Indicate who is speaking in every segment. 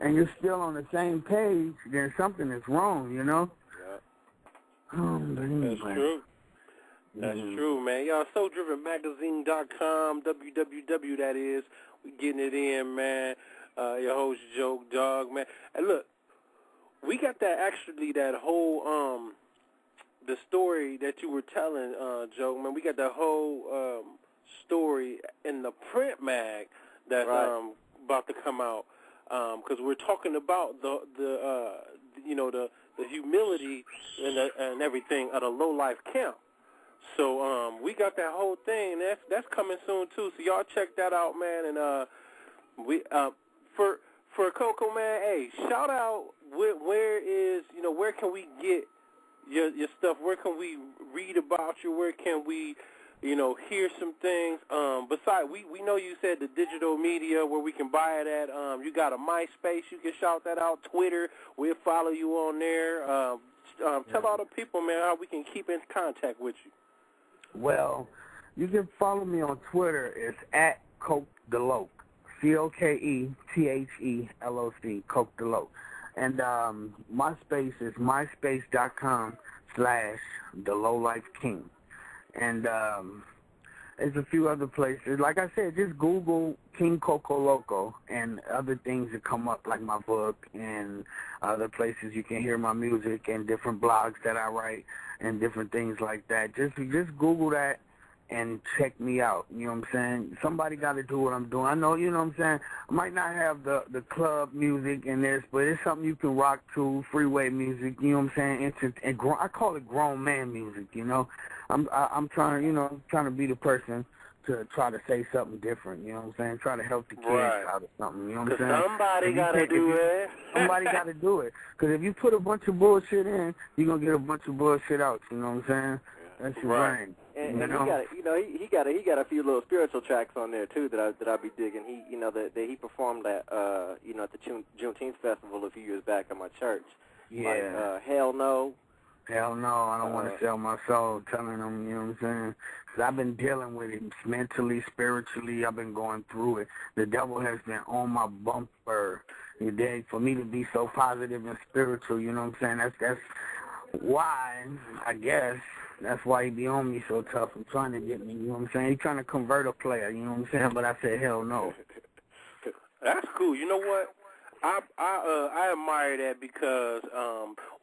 Speaker 1: and you're still on the same page, then something is wrong, you know?
Speaker 2: That's true. That's true, man. Y'all, SoulDrivenMagazine.com, www, that is. We getting it in, man. Your host, Joke Dog, man. And look, we got that whole, the story that you were telling, Joke, man. We got that whole story in the print mag that's about to come out. Because we're talking about the humility and everything at a low-life camp. So we got that whole thing, and that's coming soon too. So y'all check that out, man. And we for Coco, man. Hey, shout out. Where can we get your stuff? Where can we read about you? Where can we, hear some things? Besides, we know you said the digital media where we can buy it at. You got a MySpace. You can shout that out. Twitter. We'll follow you on there. Tell all the people, man, how we can keep in contact with you.
Speaker 1: Well, you can follow me on Twitter. It's at Coke DeLoc, COKETHELOC, Coke DeLoc. And MySpace is myspace.com/TheLowLifeKing. And there's a few other places. Like I said, just Google King Coco Loco and other things that come up, like my book and other places you can hear my music and different blogs that I write and different things like that. Just Google that and check me out. You know what I'm saying? Somebody got to do what I'm doing. I know, you know what I'm saying? I might not have the club music in this, but it's something you can rock to, freeway music, you know what I'm saying? I call it grown man music, you know? I'm trying, trying to be the person to try to say something different, you know what I'm saying? Try to help the kids out of something, you know what I'm saying?
Speaker 2: Somebody got to do it.
Speaker 1: Somebody got to do it. Because if you put a bunch of bullshit in, you're going to get a bunch of bullshit out, you know what I'm saying? That's your brain.
Speaker 3: And he got a few little spiritual tracks on there too that I be digging. He that he performed at at the Juneteenth festival a few years back at my church.
Speaker 1: Yeah.
Speaker 3: Like, Hell No.
Speaker 1: Hell no, I don't want to sell my soul, telling them, you know what I'm saying? Because I've been dealing with it mentally, spiritually. I've been going through it. The devil has been on my bumper. For me to be so positive and spiritual, you know what I'm saying? That's why, I guess, that's why he be on me so tough and trying to get me, you know what I'm saying? He's trying to convert a player, you know what I'm saying? But I said, hell no.
Speaker 2: That's cool. You know what? I admire that because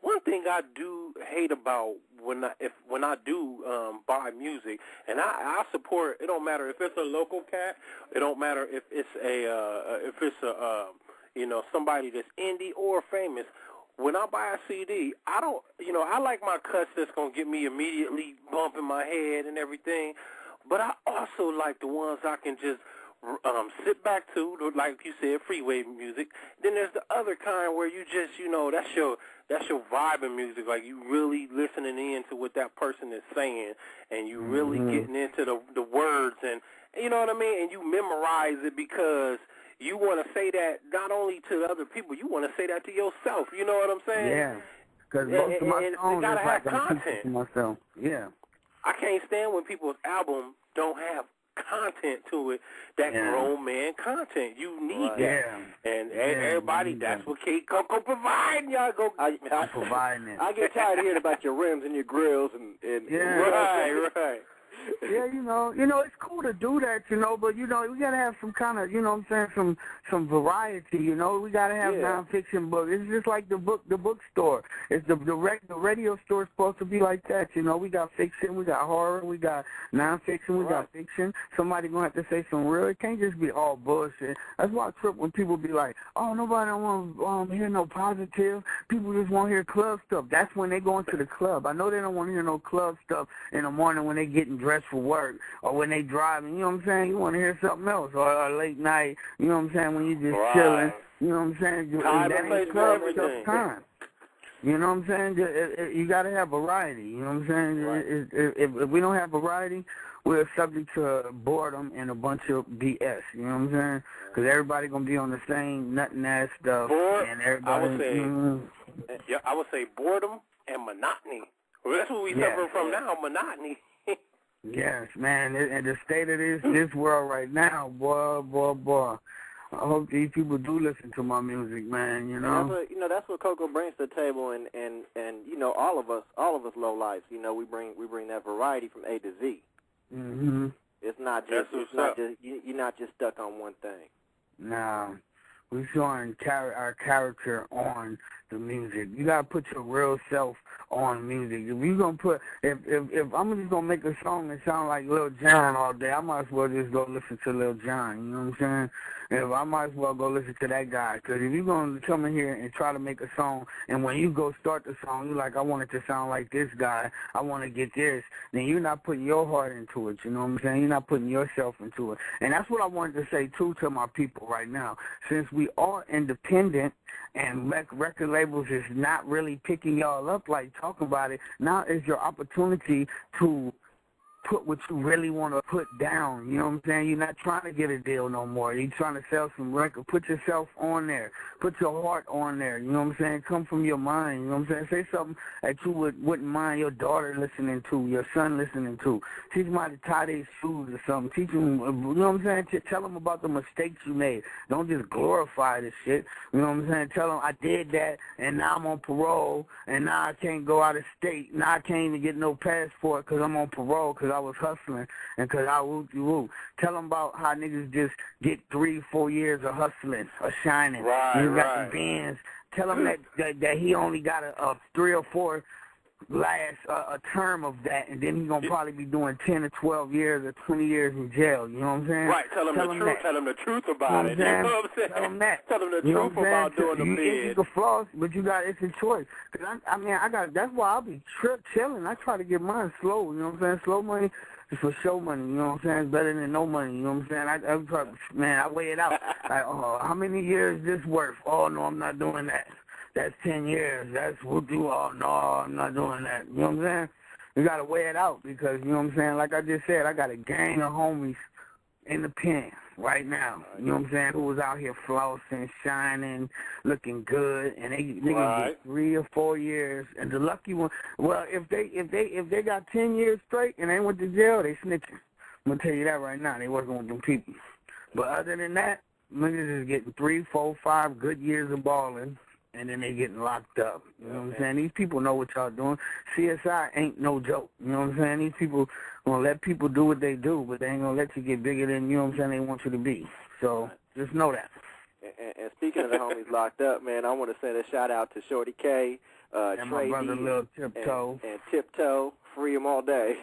Speaker 2: one thing I do hate about when I do buy music, and I support. It don't matter if it's a local cat. It don't matter if it's somebody that's indie or famous. When I buy a CD, I don't, I like my cuts that's gonna get me immediately bumping my head and everything, but I also like the ones I can just sit back to, like you said, freeway music. Then there's the other kind where you just, that's your vibing music, like you really listening in to what that person is saying, and you really getting into the words, and you know what I mean, and you memorize it because you want to say that not only to other people, you want to say that to yourself. You know what I'm saying?
Speaker 1: Yeah, because most of my songs
Speaker 2: gotta
Speaker 1: is
Speaker 2: have
Speaker 1: like I'm
Speaker 2: content
Speaker 1: teaching myself. Yeah.
Speaker 2: I can't stand when people's album don't have content to it, that grown man content. You need that.
Speaker 1: Yeah.
Speaker 2: And everybody, that's what King Coco providing. Y'all go.
Speaker 1: I'm providing it.
Speaker 3: I get tired of hearing about your rims and your grills and
Speaker 2: right.
Speaker 1: Yeah, it's cool to do that, but, we got to have some kind of, some variety, we got to have nonfiction books. It's just like the bookstore. It's the radio store is supposed to be like that, We got fiction, we got horror, we got nonfiction, we got fiction. Somebody going to have to say some real. It can't just be all bullshit. That's why I trip when people be like, oh, nobody don't want to hear no positive. People just want to hear club stuff. That's when they go into the club. I know they don't want to hear no club stuff in the morning when they getting dressed for work or when they driving, you know what I'm saying? You want to hear something else, or late night, you know what I'm saying, when you just chilling, you know what I'm saying?
Speaker 2: Time
Speaker 1: that
Speaker 2: and place
Speaker 1: ain't
Speaker 2: for
Speaker 1: club
Speaker 2: everything.
Speaker 1: stuff time. You know what I'm saying? You got to have variety, you know what I'm saying?
Speaker 3: Right.
Speaker 1: If we don't have variety, we're subject to boredom and a bunch of BS, you know what I'm saying? Because everybody going to be on the same nuttin'-ass stuff. And everybody,
Speaker 2: I would say boredom and monotony. Well, that's what we suffer from now, monotony.
Speaker 1: Yes, man, and the state of this world right now, boy. I hope these people do listen to my music, man. You know.
Speaker 3: That's what Coco brings to the table, and all of us low lives. We bring that variety from A to Z.
Speaker 1: Mhm.
Speaker 3: It's not just you're not just stuck on one thing.
Speaker 1: Nah, we're showing our character on the music. You gotta put your real self on music. If you gonna put, if I'm just gonna make a song that sound like Lil Jon all day, I might as well just go listen to Lil Jon. You know what I'm saying? If I might as well go listen to that guy. Because if you're gonna come in here and try to make a song, and when you go start the song, you're like, I want it to sound like this guy. I want to get this. Then you're not putting your heart into it. You know what I'm saying? You're not putting yourself into it. And that's what I wanted to say too to my people right now. Since we are independent and record labels is not really picking y'all up like talking about it, now is your opportunity to put what you really want to put down. You know what I'm saying? You're not trying to get a deal no more. You're trying to sell some record. Put yourself on there. Put your heart on there. You know what I'm saying? Come from your mind. You know what I'm saying? Say something that you wouldn't mind your daughter listening to, your son listening to. Teach them how to tie their shoes or something. Teach them, you know what I'm saying? Tell them about the mistakes you made. Don't just glorify this shit. You know what I'm saying? Tell them I did that, and now I'm on parole, and now I can't go out of state. Now I can't even get no passport because I'm on parole because I was hustling and because I woo. Tell them about how niggas just get 3-4 years of hustling or shining.
Speaker 2: Right,
Speaker 1: you got the bands. Tell him that he only got a 3 or 4 a term of that, and then he's going to probably be doing 10 or 12 years or 20 years in jail. You know what I'm saying?
Speaker 2: Right. Tell him the truth.
Speaker 1: That.
Speaker 2: Tell him the truth about it. You know what I'm saying?
Speaker 1: Tell him that.
Speaker 2: Tell him the
Speaker 1: you
Speaker 2: truth about doing the bid.
Speaker 1: You can floss, but it's a choice. Cause that's why I'll be chilling. I try to get mine slow. You know what I'm saying? Slow money is for show money. You know what I'm saying? It's better than no money. You know what I'm saying? I weigh it out. Like, how many years this worth? Oh, no, I'm not doing that. That's 10 years. That's what do. Oh, no, I'm not doing that. You know what I'm saying? You got to weigh it out because, you know what I'm saying, like I just said, I got a gang of homies in the pen right now, you know what I'm saying, who was out here flossing, shining, looking good, and they get 3 or 4 years. And the lucky one, well, if they got 10 years straight and they went to jail, they snitching. I'm going to tell you that right now. They working with them people. But other than that, niggas is getting 3, 4, 5 good years of balling, and then they getting locked up. You know what I'm saying? These people know what y'all doing. CSI ain't no joke. You know what I'm saying? These people gonna let people do what they do, but they ain't gonna let you get bigger than, you know what I'm saying, they want you to be. So just know that.
Speaker 3: And speaking of the homies locked up, man, I want to send a shout out to Shorty K,
Speaker 1: and my brother Lil Tiptoe.
Speaker 3: And Tiptoe. Free them all day.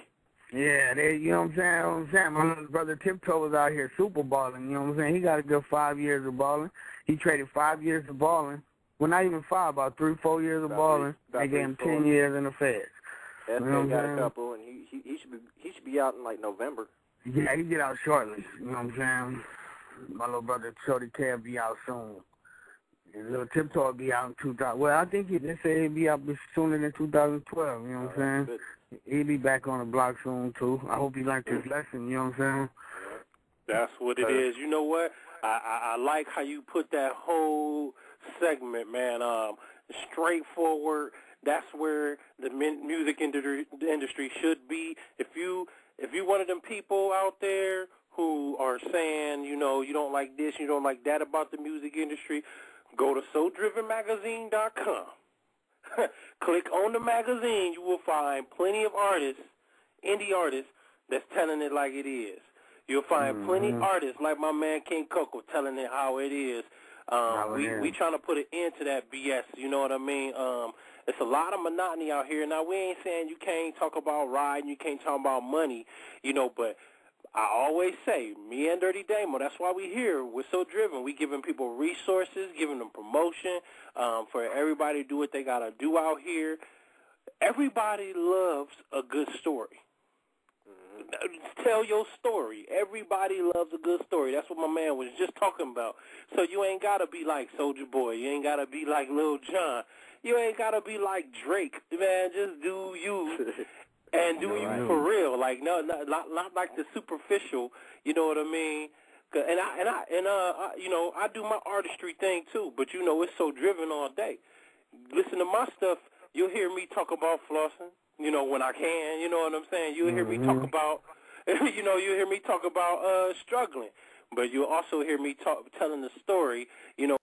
Speaker 1: Yeah, you know what I'm saying? My little brother Tiptoe was out here super balling. You know what I'm saying? He got a good 5 years of balling. He traded 5 years of balling. Well, not even 5, about 3, 4 years of balling. They gave him 10 years in the feds.
Speaker 3: That man got a couple, and he should be out in like November.
Speaker 1: Yeah, he get out shortly. You know what I'm saying? My little brother Shorty K will be out soon. And Little Tiptoe will be out in 2000. Well, I think they say he'll be out sooner than 2012. You know what I'm saying? He'll be back on the block soon too. I hope he learned his lesson. You know what I'm saying?
Speaker 2: That's what it is. You know what? I like how you put that whole segment, man. Straightforward. That's where the music industry should be. If you one of them people out there who are saying, you know, you don't like this, you don't like that about the music industry, go to SoulDrivenMagazine.com. Click on the magazine. You will find plenty of artists, indie artists, that's telling it like it is. You'll find plenty of artists like my man King Coco telling it how it is. We trying to put an end to that BS, you know what I mean? It's a lot of monotony out here. Now, we ain't saying you can't talk about riding, you can't talk about money, you know, but I always say, me and Dirty Damo, that's why we here. We're so driven. We giving people resources, giving them promotion, for everybody to do what they got to do out here. Everybody loves a good story. Tell your story. Everybody loves a good story. That's what my man was just talking about. So you ain't got to be like Soulja Boy. You ain't got to be like Lil Jon. You ain't got to be like Drake. Man, just do you and do you for real. Like, no, not like the superficial, you know what I mean? And I you know, I do my artistry thing too, but you know, it's so driven all day. Listen to my stuff, you'll hear me talk about flossing. You know, when I can, you know what I'm saying? You'll hear me talk about, you know, you'll hear me talk about struggling. But you'll also hear me telling the story, you know,